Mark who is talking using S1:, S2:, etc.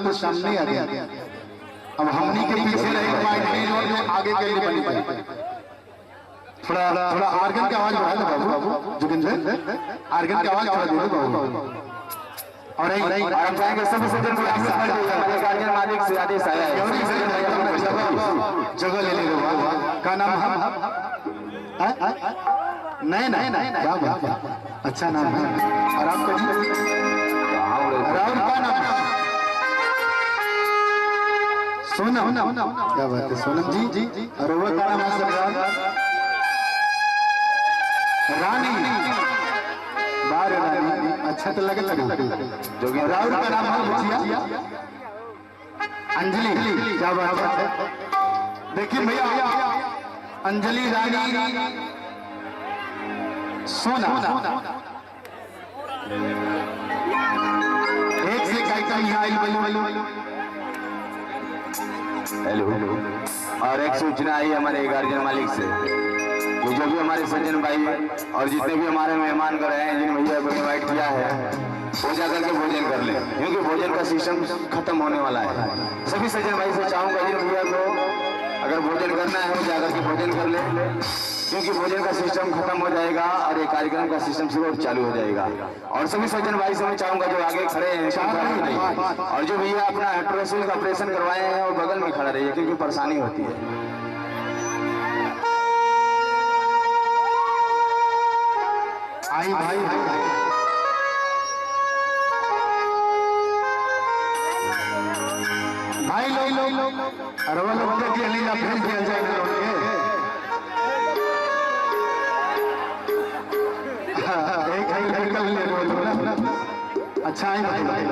S1: तो सामने आ गया। अब हमनी के पीछे रहे माइक और जो आगे के लिए बनी पाई। थोड़ा थोड़ा आर्गन की आवाज बढ़ा दो बाबू जोगिंदर, आर्गन की आवाज थोड़ा दे दो बाबू। और हम चाहेंगे सब सज्जन को हमारे गार्जियन मालिक से आदेश आया है जगह ले ले बाबू। का नाम नहीं नहीं नहीं क्या बात, अच्छा नाम है। और आपका राहुल का नाम सोनम, क्या बात है सोनम जी। और वो का नाम है सरदार रानी, बार रानी, अच्छा तो लगे जोगी। राहुल का नाम है मुखिया अंजलि, क्या बात है। देखिए भैया अंजलि रानी सोना एक से कार्यक्रम यहाँ
S2: हेलो। और एक सूचना आई हमारे गार्जियन मालिक से कि जो भी हमारे सज्जन भाई और जितने भी हमारे मेहमान कर रहे हैं, जिन भैया को इनवाइट किया है, वो जाकर के भोजन कर ले, क्योंकि भोजन का सिस्टम खत्म होने वाला है। सभी सज्जन भाई से चाहूंगा जिन भैया को अगर भोजन करना है वो जाकर के भोजन कर ले, क्योंकि भोजन का सिस्टम खत्म हो जाएगा और ये कार्यक्रम का सिस्टम सिर्फ चालू हो जाएगा। और सभी सज्जन भाई से मैं चाहूंगा जो आगे खड़े हैं और जो भैया अपना हाइड्रोसिल का ऑपरेशन करवाए हैं वो बगल में खड़ा रहिए, क्योंकि परेशानी होती है।
S1: आई भाई भाई लोग अरे वो लोग के लिए ना भेज दिया जाएगा एक ले लो ना। अच्छा है भाई